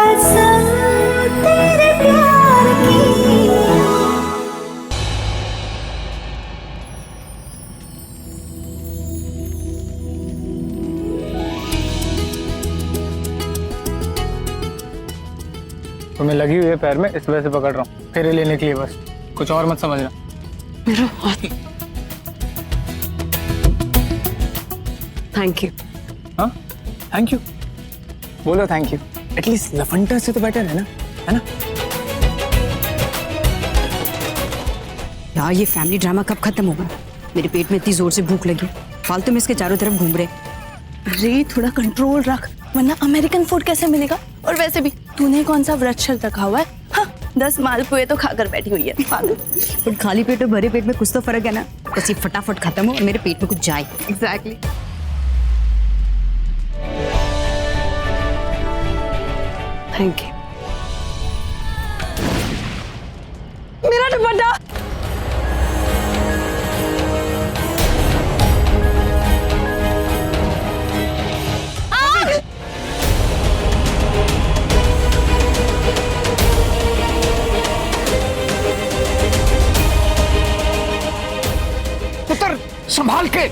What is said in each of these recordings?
कसम तेरे प्यार की। तुम्हें लगी हुई है पैर में, इस वजह से पकड़ रहा हूँ, फेरे लेने के लिए बस, कुछ और मत समझना। मेरा हाथ। Thank you. हाँ थैंक यू, बोलो थैंक यू, एटलीस्ट लफंडर से तो बेटर है ना? यार ये फैमिली ड्रामा कब खत्म होगा? मेरे पेट में इतनी जोर से भूख लगी, फालतू में इसके चारों तरफ घूम रहे। अरे थोड़ा कंट्रोल रख, वरना अमेरिकन फूड कैसे मिलेगा? और वैसे भी तूने कौन सा व्रत शर्त रखा हुआ है? हाँ, 10 मालपुए तो खाकर बैठी हुई है पागल। पर खाली पेट और भरे पेट में कुछ तो फर्क है ना। बस ये फटाफट खत्म हो और मेरे पेट में कुछ जाए। एग्जैक्टली। Thank you. मेरा दुपट्टा। पुत्र संभाल के।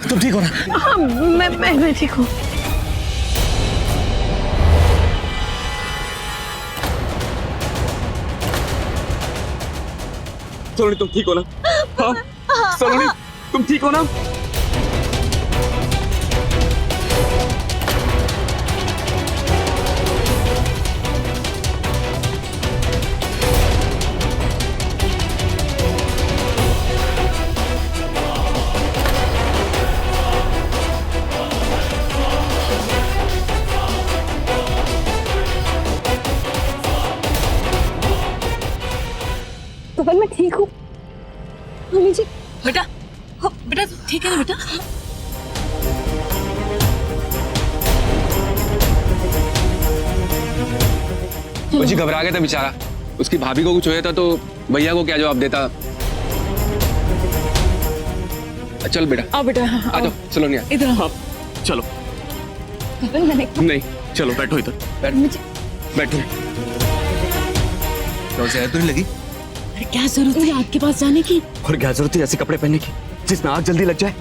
तुम ठीक हो ना? हाँ, मैं ठीक हूँ। सलोनी तुम ठीक हो ना? हाँ सलोनी तुम ठीक हो ना? पवन मैं ठीक हूँ। मम्मी जी बेटा, बेटा ठीक है ना बेटा? बच्ची घबरा गया था बेचारा, उसकी भाभी को कुछ हुआ था तो भैया को क्या जवाब देता। चल बेटा आओ बेटा। आ जाओ सलोनी आ। इधर हाँ चलो। पवन मैंने नहीं चलो बैठो इधर, बैठो। तो जहर तो नहीं लगी? अरे क्या जरूरत है आपके पास जाने की? और क्या जरूरत है ऐसे कपड़े पहनने की जिसमें आग जल्दी लग जाए?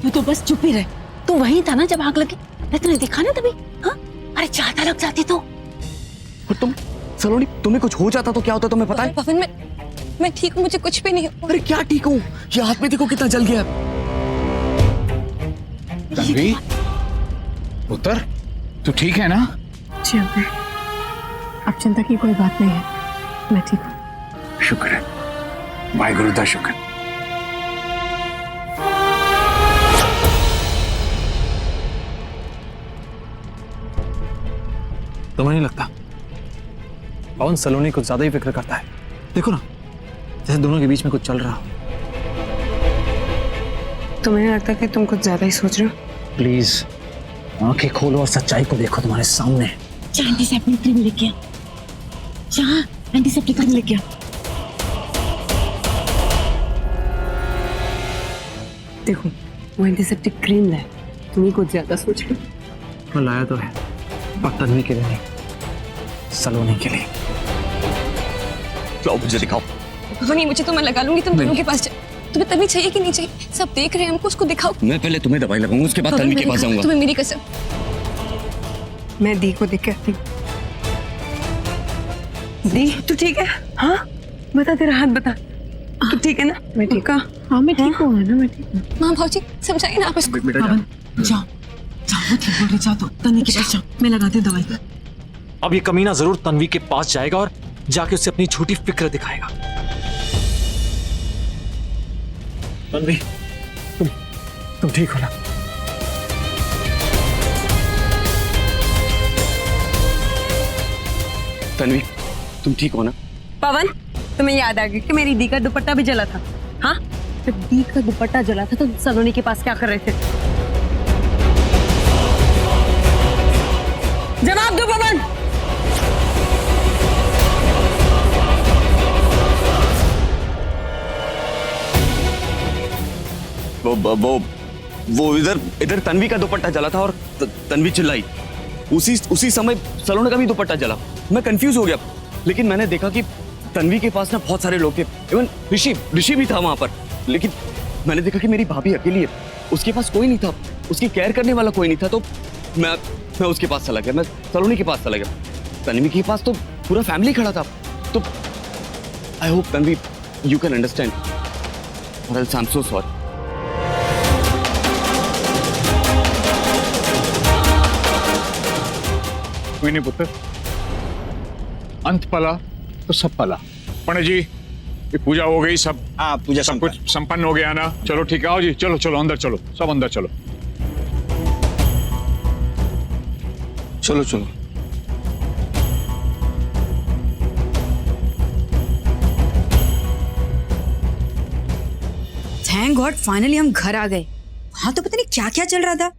तू तो बस चुप ही रहे। तू वहीं था ना जब आग लगी? मैं तुझे दिखा ना तभी। हाँ अरे ज्यादा लग जाती तो। और तुम सलोनी, तुम्हें कुछ हो जाता तो क्या होता तुम्हें पता है? पवन मैं ठीक हूँ, मुझे कुछ भी नहीं। अरे क्या ठीक हूँ, ये हाथ में देखो कितना जल गया। तन्वी, पुत्र तू ठीक है ना? जी अंकल, अब चिंता की कोई बात नहीं है, मैं ठीक हूँ। शुक्र है, वाहिगुरु दा शुक्र। तुम्हें नहीं लगता पवन सलोनी कुछ ज्यादा ही फिक्र करता है? देखो ना, जैसे दोनों के बीच में कुछ चल रहा हो। तुम्हें नहीं लगता कि तुम कुछ ज्यादा ही सोच रहे हो? प्लीज आंखें खोलो और सच्चाई को देखो तुम्हारे सामने। एंटीसेप्टिक क्रीम लेके आ। जहाँ एंटीसेप्टिक क्रीम लेके आ। देखो वो एंटीसेप्टिक क्रीम लाए, तुम ही कुछ ज्यादा सोच रहे हो। मैं लाया तो है, पर तन्वी के लिए नहीं, सलोनी के लिए। लाओ मुझे दिखाओ। नहीं मुझे तो मैं लगा लूंगी, तुम दोनों के पास तुम्हें तभी चाहिए कि नहीं चाहिए? सब देख रहे हैं हमको, उसको दिखाओ। मैं पहले तुम्हें दवाई लगाऊंगा, उसके बाद तन्वी के पास जाऊंगा। तुम्हें मेरी कसम। मैं दी को देख के आती हूँ। दी तू ठीक है? हाँ बता, तेरा हाथ बता, तू ठीक है ना? मैं ठीक हूँ। हाँ मैं ठीक हूँ ना, मैं ठीक हूँ। माँ भाजी समझाइए ना आप इसको। जाओ जाओ, वो ठीक बोल रही, जा तो तन्वी के पास जाओ, मैं लगाती हूँ दवाई। अब ये कमीना जरूर तन्वी के पास जाएगा और जाके उससे अपनी झूठी फिक्र दिखाएगा। तन्वी, तुम ठीक हो ना? तन्वी तुम ठीक हो ना? पवन तुम्हें याद आ गया कि मेरी दी का दुपट्टा भी जला था? हाँ, जब दी का दुपट्टा जला था तो सलोनी के पास क्या कर रहे थे? जवाब दो पवन। वो इधर तन्वी का दुपट्टा जला था और तन्वी चिल्लाई। उसी समय सलोनी का भी दुपट्टा जला। मैं कंफ्यूज हो गया, लेकिन मैंने देखा कि तन्वी के पास ना बहुत सारे लोग थे, इवन ऋषि भी था वहां पर। लेकिन मैंने देखा कि मेरी भाभी अकेली है, उसके पास कोई नहीं था, उसकी केयर करने वाला कोई नहीं था। तो मैं उसके पास चला गया, मैं सलोनी के पास चला गया। तन्वी के पास तो पूरा फैमिली खड़ा था। तो I hope Tanvi you can understand, और आई एम सो सॉरी। कोई नहीं पुत्र, अंत पला तो सब पला। पंडित जी, ये पूजा हो गई, सब पूजा सब कुछ संपन्न हो गया ना? चलो ठीक है, आओ जी, चलो चलो अंदर चलो, सब अंदर चलो। चलो चलो। थैंक गॉड फाइनली हम घर आ गए। वहां तो पता नहीं क्या क्या चल रहा था।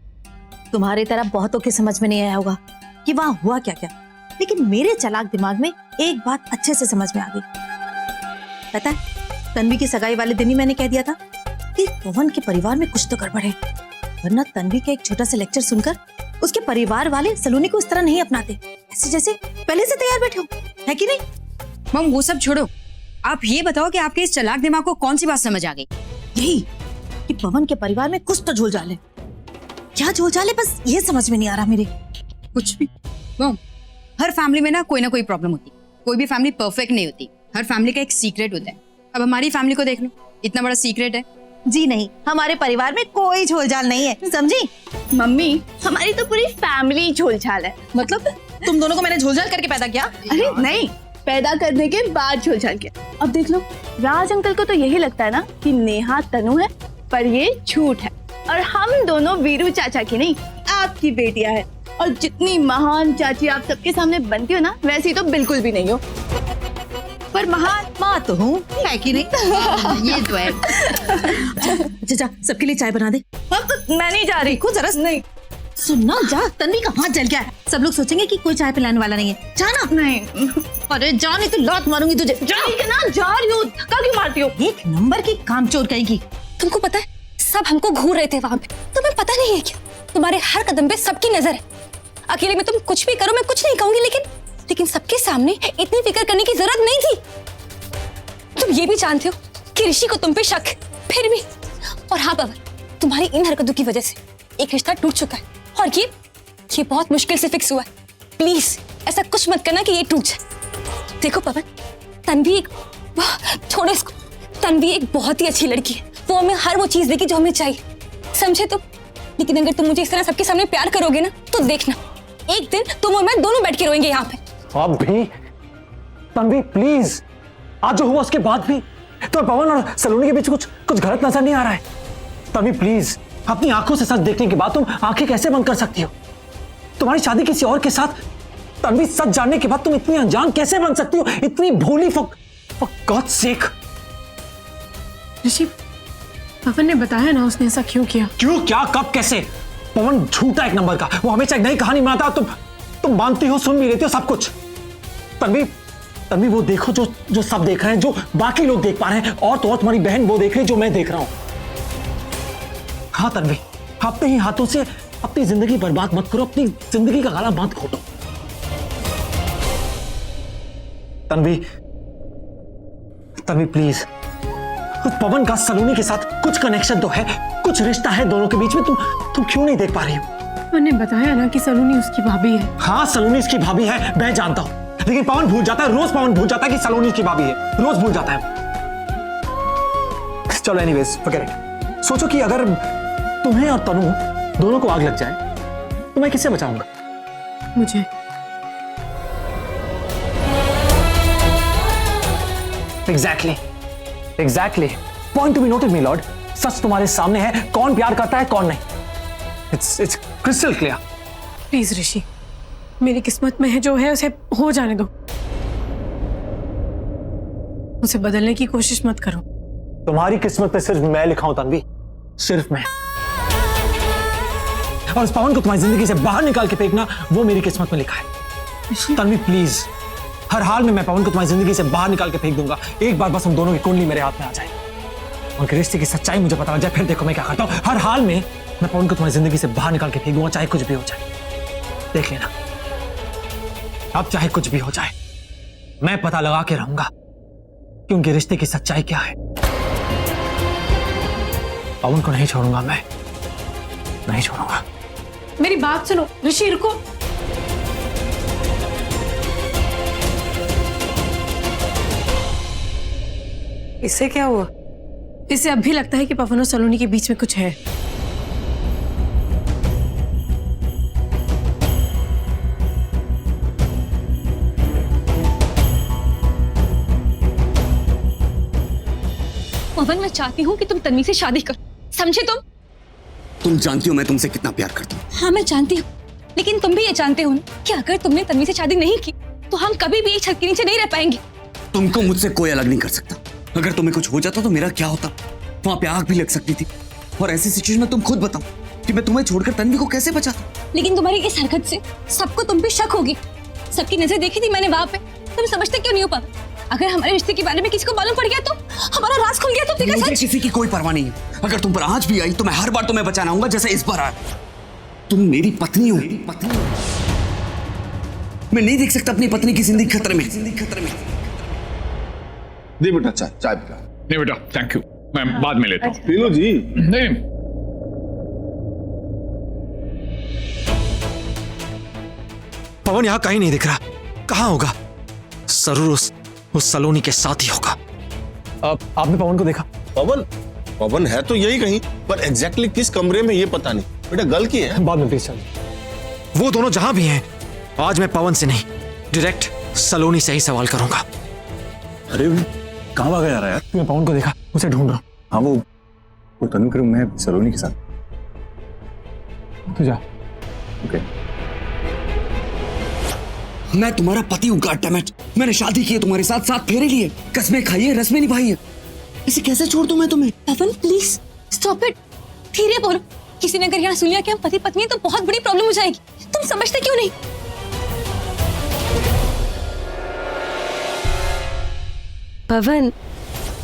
तुम्हारी तरह बहुतों के समझ में नहीं आया होगा कि वहां हुआ क्या क्या, लेकिन मेरे चालाक दिमाग में एक बात अच्छे से समझ में आ गई। पता है, तन्वी की सगाई वाले दिन ही मैंने कह दिया था कि पवन के परिवार में कुछ तो गड़बड़ है, वरना तन्वी का एक छोटा सा लेक्चर सुनकर उसके परिवार वाले सलोनी को इस तरह नहीं अपनाते, ऐसे जैसे पहले से तैयार बैठे हो, है कि नहीं? मम वो सब छोड़ो, आप ये बताओ कि आपके इस चालाक दिमाग को कौन सी बात समझ आ गई? यही कि पवन के परिवार में कुछ तो झोलझाल है। क्या झोलझाल है, बस ये समझ में नहीं आ रहा मेरे। कुछ भी मम, हर फैमिली में ना कोई प्रॉब्लम होती, कोई भी फैमिली परफेक्ट नहीं होती, हर फैमिली का एक सीक्रेट होता है। अब हमारी फैमिली को देख लो, इतना बड़ा सीक्रेट है। जी नहीं, हमारे परिवार में कोई झोलझाल नहीं है, समझी? मम्मी, हमारी तो पूरी फैमिली झोलझाल है। मतलब तुम दोनों को मैंने झोलझाल करके पैदा किया? अरे नहीं, पैदा करने के बाद झोलझाल किया। अब देख लो, राज अंकल को तो यही लगता है ना कि नेहा तनु है, पर ये झूठ है। और हम दोनों वीरू चाचा की नहीं, आपकी बेटियां हैं। और जितनी महान चाची आप सबके सामने बनती हो ना, वैसी तो बिल्कुल भी नहीं हो। पर महान माँ तो हूँ, है कि नहीं? ये तो है। जा सबके लिए चाय बना दे। मैं नहीं जा रही, खुद जरा नहीं सुनना, जा। तन्वी का हाथ जल गया है, सब लोग सोचेंगे कि कोई चाय पिलाने वाला नहीं है। जाना। नहीं। अरे जा, नहीं तो लात मारूंगी तुझे। ना जा रही हो, धक्का क्यों मारती हो? एक नंबर की कामचोर कहेगी। तुमको पता है, सब हमको घूर रहे थे वहां पे, तुम्हें पता नहीं है क्या? तुम्हारे हर कदम पे सबकी नजर है। अकेले में तुम कुछ भी करो, मैं कुछ नहीं कहूंगी, लेकिन सबके सामने इतनी फिक्र करने की जरूरत नहीं थी। तुम ये भी जानते हो कि ऋषि को तुम पे शक है, फिर भी। और हाँ पवन, तुम्हारी इन हरकतों की वजह से एक रिश्ता टूट चुका है, और ये बहुत मुश्किल से फिक्स हुआ है। प्लीज ऐसा कुछ मत करना कि ये टूट जाए। देखो पवन, तन्वी एक बहुत ही अच्छी लड़की है, वो हमें हर वो चीज देगी जो हमें चाहिए, समझे तुम? लेकिन अगर तुम मुझे इस तरह सबके सामने प्यार करोगे ना, तो देखना एक दिन तुम और मैं दोनों बैठ के रोएंगे यहाँ पे। अब भी तन्वी प्लीज, आज जो हुआ उसके बाद भी तो पवन और सलोनी के बीच कुछ गलत नजर नहीं आ रहा है। तन्वी प्लीज, अपनी आंखों से सच देखने के बाद तुम आंखें कैसे बंद कर सकती हो? तुम्हारी शादी किसी और के साथ, तन्वी सच जानने के बाद तुम इतनी अनजान कैसे बन सकती हो, इतनी भोली? फॉर गॉड्स सेक। ऋषि, पवन ने बताया ना उसने ऐसा क्यों किया? क्यों, क्या, कब, कैसे? पवन झूठा एक नंबर का, वो हमेशा एक नई कहानी बनाता। तुम मानती हो, सुन भी लेती हो सब कुछ। तन्वी वो देखो जो सब देख रहे हैं, जो बाकी लोग देख पा रहे हैं, और तो और तुम्हारी बहन वो देख रही है जो मैं देख रहा हूं। हाँ तन्वी, अपने ही हाथों से अपनी जिंदगी बर्बाद मत करो, अपनी जिंदगी का गला मत घोटो। तन्वी प्लीज, पवन का सलोनी के साथ कुछ कनेक्शन तो है, कुछ रिश्ता है दोनों के बीच में, तुम क्यों नहीं देख पा रही हो? उन्होंने बताया ना कि सलोनी उसकी भाभी है। हाँ, सलोनी उसकी भाभी है, मैं जानता हूं, लेकिन पवन भूल जाता है, रोज पवन भूल जाता है कि सलोनी उसकी भाभी है, रोज भूल जाता है। चलो एनीवेज, फॉरगेट इट। सोचो कि अगर तुम्हें और तनु दोनों को आग लग जाए तो मैं किससे बचाऊंगा? मुझे। Exactly point to be noted me lord. सच तुम्हारे सामने है, कौन प्यार करता है कौन नहीं। It's crystal clear. Please Rishi, मेरी किस्मत में है जो है उसे हो जाने दो। उसे बदलने की कोशिश मत करो। तुम्हारी किस्मत पे सिर्फ मैं लिखा हूं तन्वी, सिर्फ मैं। और इस पवन को तुम्हारी जिंदगी से बाहर निकाल के फेंकना वो मेरी किस्मत में लिखा है। तन्वी प्लीज, हर हाल में मैं पवन को तुम्हारी जिंदगी से बाहर निकाल के फेंक दूंगा। एक बार बस हम दोनों की कुंडली मेरे हाथ में आ जाए, उनके रिश्ते की सच्चाई मुझे पता लग जाए, फिर देखो मैं क्या करता हूं। हर हाल में मैं पवन को तुम्हारी जिंदगी से बाहर निकाल के फेंक दूंगा, चाहे कुछ भी हो जाए। देख लेना, अब चाहे कुछ भी हो जाए मैं पता लगा के रहूंगा कि उनके रिश्ते की सच्चाई क्या है। पवन को नहीं छोड़ूंगा, मैं नहीं छोड़ूंगा। मेरी बात सुनो ऋषि, रुको। इससे क्या हुआ? इसे अब भी लगता है कि पवन और सलोनी के बीच में कुछ है। पवन, मैं चाहती हूँ कि तुम तन्वी से शादी करो, समझे तुम जानती हो मैं तुमसे कितना प्यार करता हूँ। हाँ मैं जानती हूँ, लेकिन तुम भी ये जानते हो ना कि अगर तुमने तन्वी से शादी नहीं की तो हम कभी भी एक छत के नीचे नहीं रह पाएंगे। तुमको मुझसे कोई अलग नहीं कर सकता। अगर तुम्हें कुछ हो जाता तो मेरा क्या होता? वहां पे आग भी लग सकती थी। और ऐसी सिचुएशन में तुम खुद बताओ कि मैं तुम्हें छोड़कर तन्वी को कैसे बचाता। लेकिन तुम्हारी इस हरकत से सबको तुम पे शक होगी। सबकी नजर देखी थी मैंने वहां पे, तुम समझते क्यों नहीं हो पापा? अगर हमारे रिश्ते के बारे में किसी को मालूम पड़ गया तो हमारा राज खुल गया तो देखा मुझे सच। किसी की कोई परवाह नहीं है। अगर तुम पर आज भी आई तो मैं हर बार तुम्हें बचाना आऊंगा जैसे इस बार आया। तुम मेरी पत्नी हो। मैं नहीं देख सकता अपनी पत्नी की जिंदगी खतरे में। दे बेटा चाय पिला। नहीं बेटा थैंक यू, मैं बाद में लेता हूँ। पी लो जी। नहीं पवन यहां कहीं नहीं दिख रहा, कहां होगा? जरूर उस सलोनी के साथ ही होगा। आपने पवन को देखा? पवन है तो यही कहीं, पर एग्जैक्टली किस कमरे में ये पता नहीं। बेटा गल की है। बाद में प्लीज चलिए। वो दोनों जहां भी हैं, आज मैं पवन से नहीं डायरेक्ट सलोनी से ही सवाल करूंगा। अरे कहाँ भागा जा रहा है यार? मैं पवन को देखा, उसे ढूंढ रहा हूँ। हाँ वो तनु के रूम में सलोनी के साथ। तू जा। ओके। मैं तुम्हारा पति हूँ गॉडडैमिट। मैंने शादी की है तुम्हारे साथ, 7 फेरे लिए, कसमें खाई है, रस्में निभाई है। इसे कैसे छोड़ दूं मैं तुम्हें? पवन प्लीज स्टॉप इट, धीरे बोलो। किसी ने अगर यहाँ सुन लिया कि हम पति पत्नी हैं तो बहुत बड़ी प्रॉब्लम हो जाएगी। तुम समझते क्यों नहीं? पवन,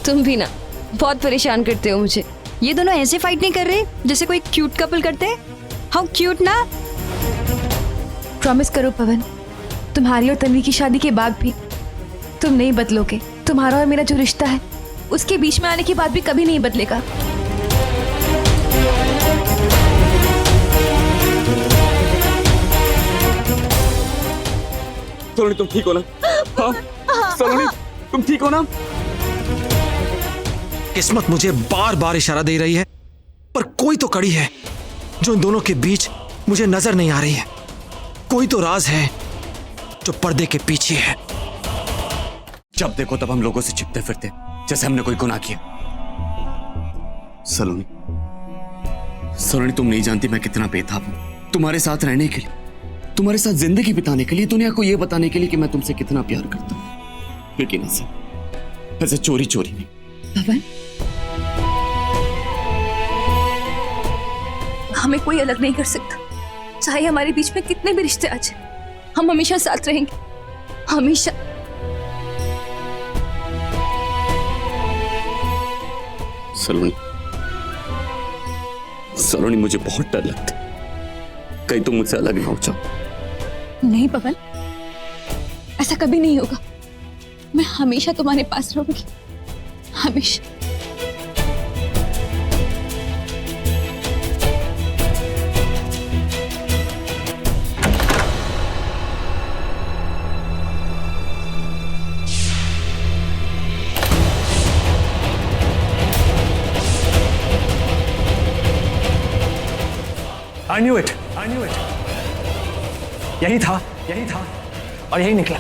तुम भी ना बहुत परेशान करते हो मुझे। ये दोनों ऐसे फाइट नहीं कर रहे जैसे कोई क्यूट कपल करते हैं। हाउ क्यूट ना। प्रॉमिस करो पवन, तुम्हारी और तन्वी की शादी के बाद भी तुम नहीं बदलोगे। तुम्हारा और मेरा जो रिश्ता है उसके बीच में आने के बाद भी कभी नहीं बदलेगा। सलोनी तुम ठीक हो ना? हाँ? सलोनी तुम ठीक हो ना? किस्मत मुझे बार बार इशारा दे रही है, पर कोई तो कड़ी है जो इन दोनों के बीच मुझे नजर नहीं आ रही है। कोई तो राज है जो पर्दे के पीछे है। जब देखो तब हम लोगों से छिपते फिरते जैसे हमने कोई गुनाह किया। सलोनी तुम नहीं जानती मैं कितना बेताब हूं तुम्हारे साथ रहने के लिए, तुम्हारे साथ जिंदगी बिताने के लिए, दुनिया को यह बताने के लिए कि मैं तुमसे कितना प्यार करता हूं। लेकिन ऐसे चोरी चोरी नहीं। पवन, हमें कोई अलग नहीं कर सकता, चाहे हमारे बीच में कितने भी रिश्ते आ जाए। हम हमेशा साथ रहेंगे, हमेशा। सलोनी मुझे बहुत डर लगता है कहीं तुम मुझसे अलग ना हो जाओ। नहीं पवन, ऐसा कभी नहीं होगा। मैं हमेशा तुम्हारे पास रहूंगी, हमेशा। I knew it. यही था और यही निकला।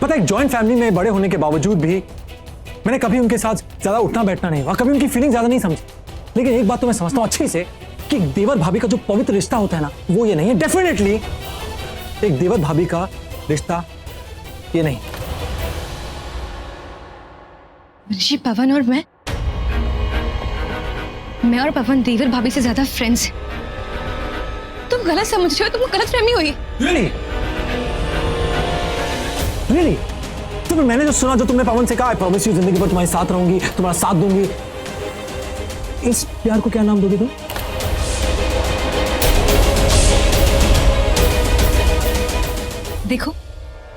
पता है, जॉइंट फैमिली में बड़े होने के बावजूद भी मैंने कभी उनके साथ ज्यादा उठना बैठना नहीं हुआ, कभी उनकी फीलिंग ज्यादा नहीं समझी। लेकिन एक बात तो मैं समझता हूँ अच्छे से कि देवर भाभी का जो पवित्र रिश्ता होता है ना, वो ये नहीं है। डेफिनेटली एक देवर भाभी का रिश्ता ये नहीं। ऋषि, पवन और मैं और पवन देवर भाभी से ज्यादा फ्रेंड्स हैं। तुम गलत समझ रहे हो, तुमको गलतफहमी हुई है। Really? तुम्हें मैंने जो सुना, जो तुमने पवन से कहा, आई प्रॉमिस यू जिंदगी भर तुम्हारे साथ रहूंगी, तुम्हारा साथ दूंगी, इस प्यार को क्या नाम दोगे तुम? देखो,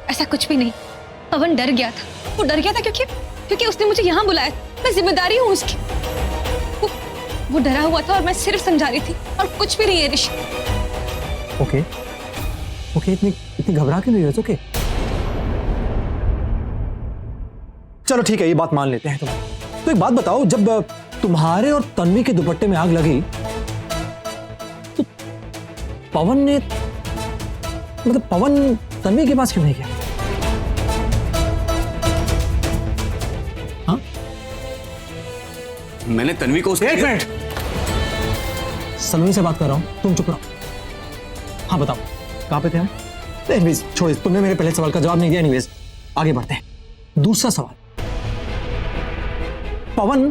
ऐसा कुछ भी नहीं। पवन डर गया था। वो डर गया था क्योंकि उसने मुझे यहाँ बुलाया। मैं जिम्मेदारी हूँ उसकी। वो डरा हुआ था और मैं सिर्फ समझा रही थी, और कुछ भी नहीं है ऋषि। ओके, इतनी घबरा क्यों नहीं रहे? ओके, चलो ठीक है, ये बात मान लेते हैं तुम। तो एक बात बताओ, जब तुम्हारे और तन्वी के दुपट्टे में आग लगी तो पवन तन्वी के पास क्यों नहीं गया? हाँ, मैंने तन्वी को एक मिनट, सलोनी से बात कर रहा हूं, तुम चुप रहो। हाँ बताओ, कहां पे थे हम? एनीवेज छोड़ो, तुमने मेरे पहले सवाल का जवाब नहीं दिया। एनीवेज आगे बढ़ते हैं। दूसरा सवाल, पवन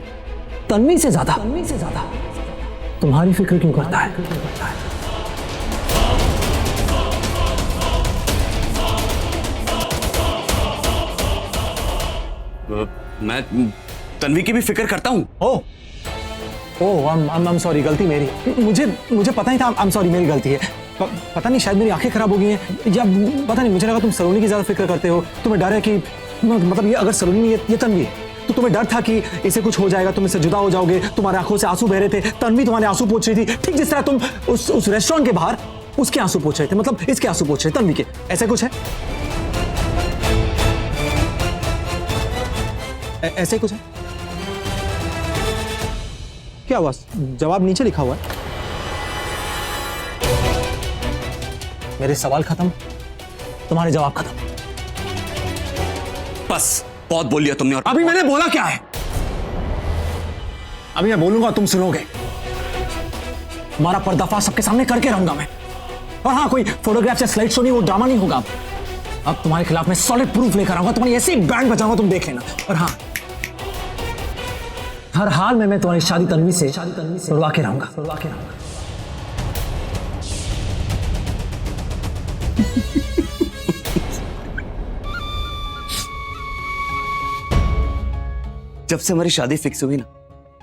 तन्वी से ज्यादा तुम्हारी फिक्र क्यों करता है? मैं तन्वी की भी फिक्र करता हूं। I'm sorry, गलती मेरी। मुझे पता नहीं था। I'm sorry, मेरी गलती है। पता नहीं, शायद मेरी आंखें खराब हो गई हैं, या पता नहीं, मुझे लगा तुम सलोनी की ज्यादा फिक्र करते हो। तुम्हें डर है कि मतलब ये अगर सलोनी ये तन्वी है, तो तुम्हें डर था कि इसे कुछ हो जाएगा, तुम इससे जुदा हो जाओगे। तुम्हारे आंखों से आंसू बह रहे थे, तन्वी तुम्हारे आंसू पोंछ रही थी, ठीक जिस तरह तुम उस रेस्टोरेंट के बाहर उसके आंसू पोंछ रहे थे, मतलब इसके आंसू पोंछ रहे तन्वी के। ऐसा कुछ है? ऐसे कुछ है? क्या हुआ? जवाब नीचे लिखा हुआ है। मेरे सवाल खत्म, तुम्हारे जवाब खत्म। बस बहुत बोल लिया तुमने। और अभी मैंने बोला क्या है? अभी मैं बोलूंगा, तुम सुनोगे। हमारा पर्दाफाश सबके सामने करके रहूंगा मैं। और हाँ, कोई फोटोग्राफ या स्लाइड शो नहीं, वो ड्रामा नहीं होगा। अब तुम्हारे खिलाफ मैं सॉलिड प्रूफ लेकर आऊंगा, तुम्हारी ऐसी बैंड बजाऊंगा, तुम देख लेना। और हाँ, हर हाल में मैं तुम्हारी शादी तन्वी से तोड़वा के रहूंगा। जब से हमारी शादी फिक्स हुई ना,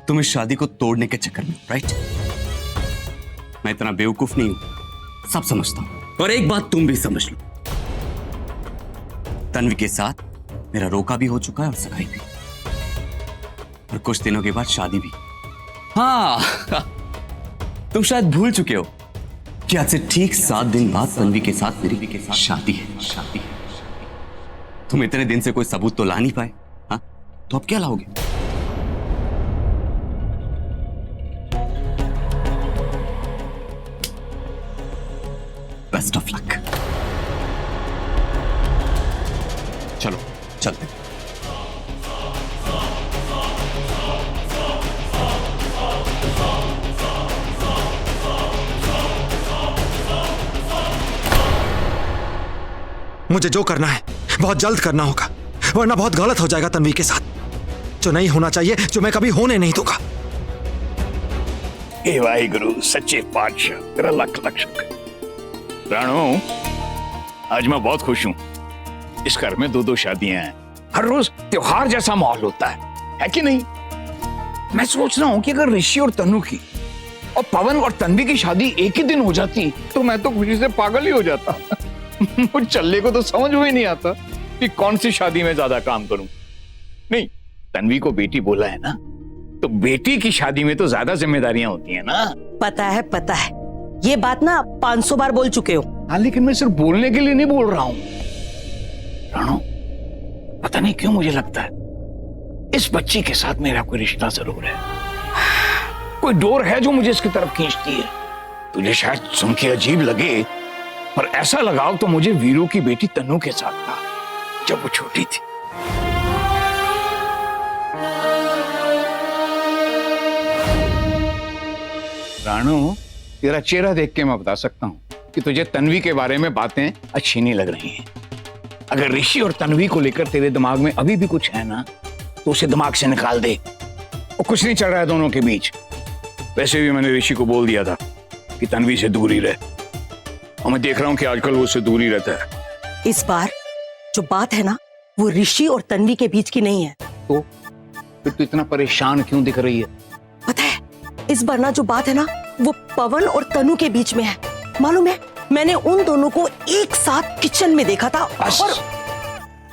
तुम इस शादी को तोड़ने के चक्कर में, राइट? मैं इतना बेवकूफ नहीं हूं, सब समझता हूं। और एक बात तुम भी समझ लो, तन्वी के साथ मेरा रोका भी हो चुका है और सगाई भी, और कुछ दिनों के बाद शादी भी। हाँ, तुम शायद भूल चुके हो कि आज से ठीक 7 दिन बाद तन्वी के साथ मेरी शादी है। तुम इतने दिन से कोई सबूत तो ला नहीं पाए, हाँ? तो अब क्या लाओगे? Best of luck. चलो चलते। मुझे जो करना है बहुत जल्द करना होगा, वरना बहुत गलत हो जाएगा तन्वी के साथ। जो नहीं होना चाहिए, जो मैं कभी होने नहीं दूंगा। हे वाहिगुरु सच्चे पातशाह, तेरा लख लख शुक्र। राणो, आज मैं बहुत खुश हूं। इस घर में 2-2 शादियां हैं। हर रोज त्योहार जैसा माहौल होता है कि नहीं? मैं सोच रहा हूं कि अगर ऋषि और तनु की और पवन और तन्वी की शादी एक ही दिन हो जाती तो मैं तो खुशी से पागल ही हो जाता। मुझे चलने को तो समझ में ही नहीं आता कि कौन सी शादी में ज्यादा काम करूं। नहीं, तन्वी को बेटी बोला है ना, तो बेटी की शादी में तो ज्यादा जिम्मेदारियां होती हैं ना। पता है, ये बात ना 500 बार बोल चुके हो। हाँ, लेकिन मैं सिर्फ बोलने के लिए नहीं बोल रहा हूं। राणो, पता नहीं क्यों मुझे लगता है इस बच्ची के साथ मेरा कोई रिश्ता जरूर है। कोई डोर है जो मुझे इसकी तरफ खींचती है। तुझे शायद सुन के अजीब लगे, पर ऐसा लगाव तो मुझे वीरू की बेटी तनु के साथ था जब वो छोटी थी। राणो, तेरा चेहरा देख के मैं बता सकता हूं कि तुझे तन्वी के बारे में बातें अच्छी नहीं लग रही हैं। अगर ऋषि और तन्वी को लेकर तेरे दिमाग में अभी भी कुछ है ना, तो तो उसे दिमाग से निकाल दे। और कुछ नहीं चल रहा है दोनों के बीच। वैसे भी मैंने ऋषि को बोल दिया था कि तन्वी से दूर ही रहे, और मैं देख रहा हूं कि आजकल वो उससे दूर ही रहता है। इस बार जो बात है ना, वो ऋषि और तन्वी के बीच की नहीं है। तो फिर तो इतना परेशान क्यों दिख रही है? पता है, इस बार ना जो बात है ना, वो पवन और तनु के बीच में है। मालूम है, मैंने उन दोनों को एक साथ किचन में देखा था। और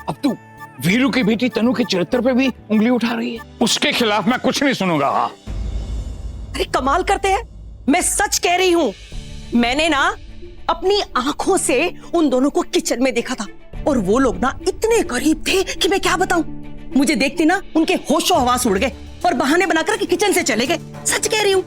अब तू वीरू की बेटी तनु के चरित्र पे भी उंगली उठा रही है। उसके खिलाफ मैं कुछ नहीं सुनूंगा। अरे कमाल करते हैं, मैं सच कह रही हूँ। मैंने ना अपनी आंखों से उन दोनों को किचन में देखा था, और वो लोग ना इतने करीब थे कि मैं क्या बताऊं। मुझे देखते ना उनके होशो हवास उड़ गए और बहाने बनाकर के किचन से चले गए। सच कह रही हूँ।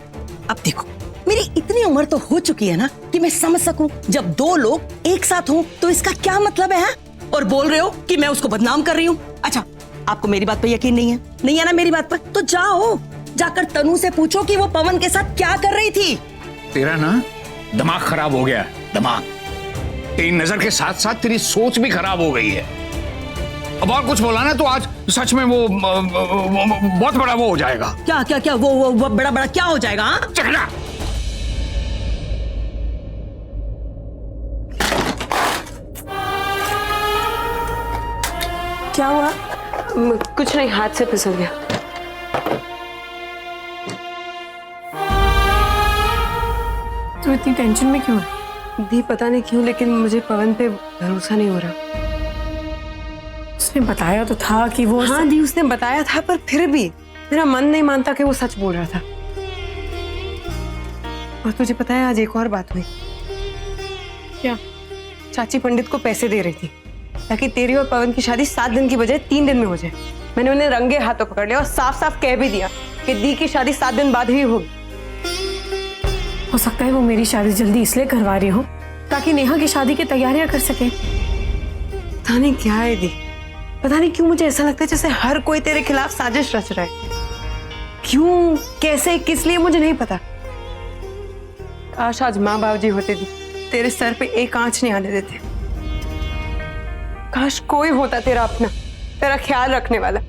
अब देखो, मेरी इतनी उम्र तो हो चुकी है ना कि मैं समझ सकूं, जब दो लोग एक साथ हों तो इसका क्या मतलब है? और बोल रहे हो कि मैं उसको बदनाम कर रही हूँ। अच्छा, आपको मेरी बात पर यकीन नहीं है? नहीं है ना मेरी बात पर? तो जाओ, जाकर तनु से पूछो कि वो पवन के साथ क्या कर रही थी। तेरा ना दिमाग खराब हो गया। दिमाग, तेरी नजर के साथ साथ तेरी सोच भी खराब हो गई है। अब और कुछ बोला ना तो आज सच में वो बहुत बड़ा वो हो जाएगा। क्या क्या क्या वो बड़ा बड़ा क्या हो जाएगा? हाँ? चकना। क्या हुआ? कुछ नहीं, हाथ से फिसल गया। तू इतनी टेंशन में क्यों है? दी पता नहीं क्यों, लेकिन मुझे पवन पे भरोसा नहीं हो रहा। उसने बताया तो था कि वो हाँ दी, उसने बताया था, पर फिर भी मेरा मन नहीं मानता कि वो सच बोल रहा था। और तुझे पता है, आज एक और बात हुई। क्या? चाची पंडित को पैसे दे रही थी ताकि तेरी और पवन की शादी 7 दिन की बजाय 3 दिन में हो जाए। मैंने उन्हें रंगे हाथों पकड़ लिया और साफ साफ कह भी दिया कि दी की शादी 7 दिन बाद ही होगी। हो सकता है वो मेरी शादी जल्दी इसलिए करवा रही हो ताकि नेहा की शादी की तैयारियां कर सके। पता नहीं क्या है दी, पता नहीं क्यों मुझे ऐसा लगता है जैसे हर कोई तेरे खिलाफ साजिश रच रहा है। क्यों, कैसे, किस लिए, मुझे नहीं पता। काश आज माँ बाबूजी होते दी, तेरे सर पे एक आंच नहीं आने देते। काश कोई होता तेरा अपना, तेरा ख्याल रखने वाला।